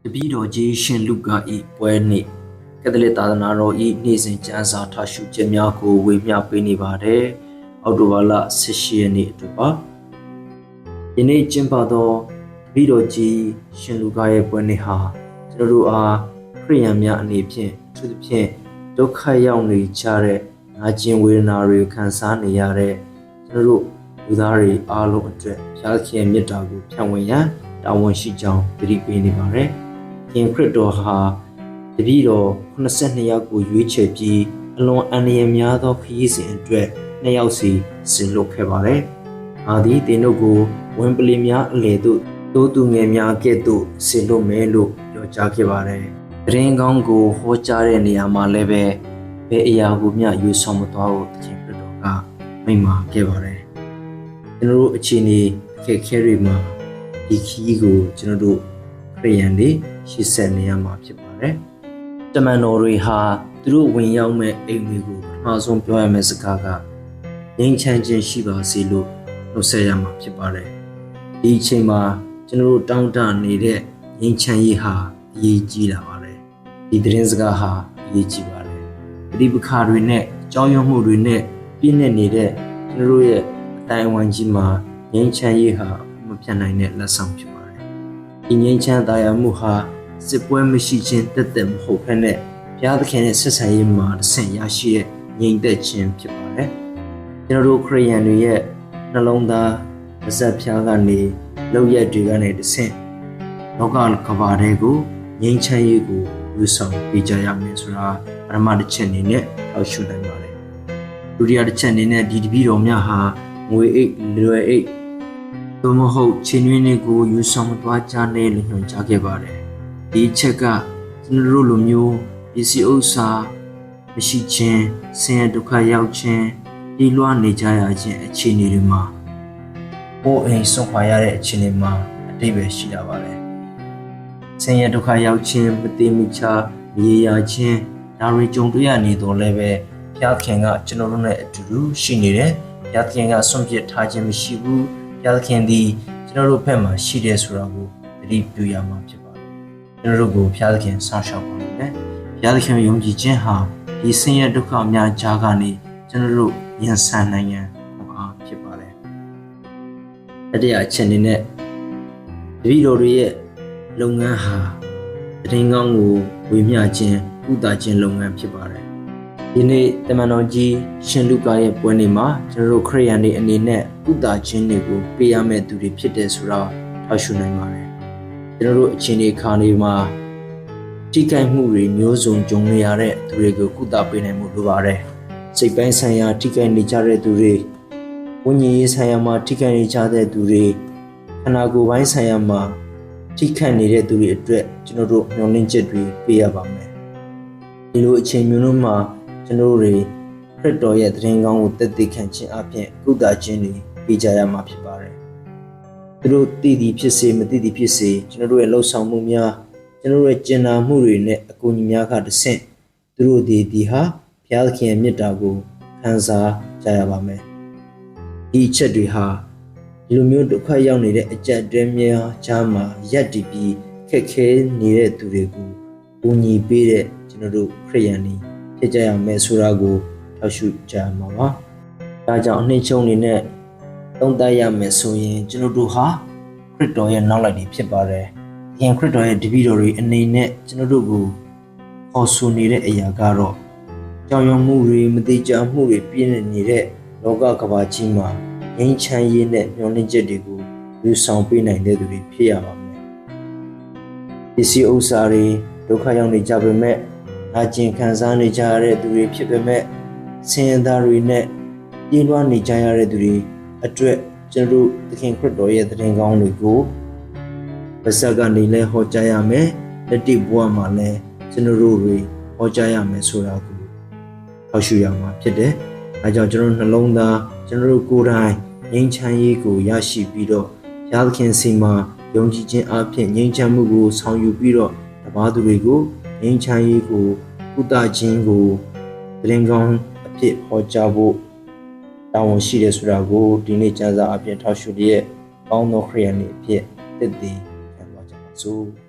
တပည့်တော်ကြီးရှင်လုကာ၏ပွဲနှင့်ကက်သလစ်သာသနာတော်၏နေ့စဉ်ကျမ်းစာထားရှုခြင်းများကိုဝေမျှပေးနေပါတယ်။အောက်တိုဘာလ18ရက်နေ့အတွက်ပါ။ယနေ့ကျင်းပသောတပည့်တော်ကြီးရှင်လုကာရဲ့ပွဲနေ့ဟာကျွန်တော်တို့အားခရိယန်များအနေဖြင့်သူသဖြင့်ဒုက္ခရောက်နေကြတဲ့နာကျင်ဝေဒနာတွေခံစားနေရတဲ့ကျွန်တော်တို့လူသားတွေအားလုံးအတွက်ဘုရားခင်ရဲ့မေတ္တာကိုဖြန့်ဝေရန်တာဝန်ရှိကြောင်းသတိပေးနေပါတယ်။ခင်ခရစ်တော်ဟာတပည့်တော်82ယောက်ကိုရွေးချယ်ပြီးအလွန်အန္တရာယ်များသောခရီးစဉ်အတွက်2ယောက်စီဆင်လွတ်ခဲ့ပါတယ်။အာသည်တင်တို့ကိုဝင်ပလီများအလေတို့တိုးသူငယ်များကဲ့သို့ဆင်လွတ်မယ်လို့ပြောကြားခဲ့ပါတယ်။တရင်ကောင်းကိုဟောကြားတဲ့နေရာမှာလည်းပဲဘယ်အရာကိုမျှယူဆောင်မသွားဘူးသခင်ခရစ်တော်ကမိန့်မာခဲ့ပါတယ်။ကျွန်တော်တို့အခြေအနေအခက်အခဲတွေမှာဒီခရီးကိုကျွန်တော်တို့ခရိယန်တွေရှေ့ဆက်နေရမှာဖြစ်ပါတယ်။တမန်တော်တွေဟာသူတို့ဝင်ရောက်မဲ့အိမ်တွေကိုပထမဆုံးပြောရမယ့်စကားကငြိမ်းချမ်းခြင်းရှိပါစေလို့နှုတ်ဆက်ရမှာဖြစ်ပါတယ်။ဒီအချိန်မှာကျွန်တော်တို့တောင်းတနေတဲ့ငြိမ်းချမ်းရေးဟာအရေးကြီးလာပါတယ်။ဒီသတင်းစကားဟာအရေးကြီးပါတယ်။ပဋိပက္ခတွေနဲ့ကြောင်းရွံ့မှုတွေနဲ့ပြည့်နေနေတဲ့ကျွန်တော်တို့ရဲ့အတိုင်းအဝိုင်းကြီးမှာငြိမ်းချမ်းရေးဟာမပြတ်နိုင်တဲ့လက်ဆောင်ဖြစ်ပါတယ်။ဒီငြိမ်းချမ်းသာယာမှုဟာစစ်ပွဲမရှိခြင်းတက်တက်မဟုတ်ဘဲနဲ့ဘုရားသခင်ရဲ့ဆက်ဆံရေးမှာတစ်ဆင့်ရရှိတဲ့ငြိမ်သက်ခြင်းဖြစ်ပါတယ်။ကျွန်တော်တို့ခရိယန်တွေရဲ့နှလုံးသားပါးစပ်ဖျားကနေလောက်ရက်တွေကနေတစ်ဆင့်လောကကဘာတွေကိုငြိမ်းချမ်းရေးကိုယူဆောင်ပေးကြရမယ်ဆိုတာပထမတစ်ချက်အနေနဲ့ထောက်ရှုနိုင်ပါတယ်။ဒုတိယတစ်ချက်အနေနဲ့ဒီတပည့်တော်များဟာငွေအိတ်လွယ်အိတ်သို့မဟုတ်ချင်းတွင်းတွေကိုယူဆောင်သွားကြနဲ့လို့ညွှန်ကြားခဲ့ပါတယ်။ဒီချက်ကကျွန်တော်တို့လိုမျိုးပစ္စည်းဥစ္စာမရှိခြင်းဆင်းရဲဒုက္ခရောက်ခြင်းဒီလွှားနေကြရခြင်းအခြေအနေတွေမှာပို့အိမ်ဆုံးခွာရတဲ့အခြေအနေမှာအတိတ်ပဲရှိတာပါပဲ။ဆင်းရဲဒုက္ခရောက်ခြင်းမတိမချမြေရခြင်းဒါတွေကြုံတွေ့ရနေတော့လည်းပဲဘုရားခင်ကကျွန်တော်တို့နဲ့အတူတူရှိနေတယ်။ဘုရားခင်ကဆွန့်ပစ်ထားခြင်းမရှိဘူး။ဘုရားခင်ဒီကျွန်တော်တို့ဘက်မှာရှိတယ်ဆိုတာကိုသတိပြုရမှာဖြစ်ပါတယ်။ကျွန်တော်တို့ကိုဘုရားခင်ဆောင်းရှောက်ပါမယ်။ဘုရားသခင်ယုံကြည်ခြင်းဟာဒီဆင်းရဲဒုက္ခအများကြားကနေကျွန်တော်တို့ရင်ဆိုင်နိုင်ရန်အားဖြစ်ပါတယ်။တတိယအချက်အနေနဲ့တပည့်တော်တွေရဲ့လုပ်ငန်းဟာတရင်ကောင်းကိုဝေမျှခြင်းကုသခြင်းလုပ်ငန်းဖြစ်ပါတယ်။ဒီနေ့တမန်တော်ကြီးရှင်လုကာရဲ့ပွဲနေ့မှာကျွန်တော်တို့ခရိယန်တွေအနေနဲ့ကုသခြင်းတွေကိုပေးရမယ့်သူတွေဖြစ်တယ်ဆိုတာထောက်ရှုနိုင်ပါတယ်။ကျွန်တော်တို့အချိန်ဒီခါနေမှာထိခိုက်မှုတွေမျိုးစုံကြုံနေရတဲ့သူတွေကိုကုသပေးနိုင်မှုလိုပါတယ်။စိတ်ပိုင်းဆိုင်ရာထိခိုက်နေကြတဲ့သူတွေဝိညာဉ်ရေးဆိုင်ရာမှာထိခိုက်နေကြတဲ့သူတွေခန္ဓာကိုယ်ပိုင်းဆိုင်ရာမှာထိခိုက်နေတဲ့သူတွေအတွက်ကျွန်တော်တို့မျှော်လင့်ချက်တွေပေးရပါမယ်။ဒီလိုအချိန်မျိုးလုံးမှာကျွန်တော်တို့တွေခရစ်တော်ရဲ့သခင်ကောင်းကိုသက်သေခံခြင်းအပြင်ကုသခြင်းတွေပေးကြရမှာဖြစ်ပါတယ်။သူတို့တည်တည်ဖြစ်စေမတည်တည်ဖြစ်စေကျွန်တော်တို့ရဲ့လှုပ်ဆောင်မှုများကျွန်တော်တို့ရဲ့ကျင်နာမှုတွေနဲ့အကူအညီများကတဆင့်သူတို့ဒီဟာဘုရားသခင်ရဲ့မေတ္တာကိုခံစားကြရပါမယ်။ဒီအချက်တွေဟာဒီလိုမျိုးဒုက္ခရောက်နေတဲ့အကြက်တွဲများကြားမှာရပ်တည်ပြီးခက်ခဲနေတဲ့သူတွေကိုကူညီပေးတဲ့ကျွန်တော်တို့ခရိယန်တွေဖြစ်ကြရမယ်ဆိုတာကိုထောက်ရှုကြရမှာပါ။ဒါကြောင့်အနှိမ့်ချုံနေနဲ့သုံးသပ်ရမယ်ဆိုရင်ကျွန်တော်တို့ဟာခရစ်တော်ရဲ့နောက်လိုက်တွေဖြစ်ပါတယ်။ခင်ခရစ်တော်ရဲ့တပည့်တော်တွေအနေနဲ့ကျွန်တော်တို့ကိုဟောဆိုနေတဲ့အရာကတော့ကြောင်ရွံ့မှုတွေမတိကျမှုတွေပြည့်နေတဲ့လောကကမ္ဘာကြီးမှာငြိမ်းချမ်းရေးနဲ့မျှော်လင့်ချက်တွေကိုယူဆောင်ပေးနိုင်တဲ့သူတွေဖြစ်ရပါမယ်။ပစ္စည်းဥစ္စာတွေဒုက္ခရောက်နေကြပေမဲ့အကျဉ်ခံစားနေကြရတဲ့သူတွေဖြစ်ပေမဲ့ဆင်းရဲသားတွေနဲ့ပြေးလွှားနေကြရတဲ့သူတွေအတွက်ကျွန်တော်တို့သခင်ခရစ်တော်ရဲ့သခင်ကောင်းတွေကိုပါးစပ်ကနေလည်းဟောကြားရမယ်။လက်တွေ့ဘဝမှာလည်းကျွန်တော်တို့တွေဟောကြားရမယ်ဆိုတာကိုဟောရှုရမှာဖြစ်တယ်။အဲကြောင့်ကျွန်တော်နှလုံးသားကျွန်တော်တို့ကိုယ်တိုင်ငြိမ်းချမ်းရေးကိုရရှိပြီးတော့ဘုရားသခင်စီမှာယုံကြည်ခြင်းအပြင်ငြိမ်းချမ်းမှုကိုဆောင်ယူပြီးတော့တပါးသူတွေကိုငြိမ်းချမ်းရေးကိုကုသခြင်းကိုသင်ကောင်းအဖြစ်ဟောကြားဖို့တာဝန်ရှိတယ်ဆိုတာကိုဒီနေ့ကျမ်းစာအပြင်ထောက်ရှုရဲ့ကောင်းသောခရိယန်တွေအဖြစ်တည်တည်ခံပါကြပါစို့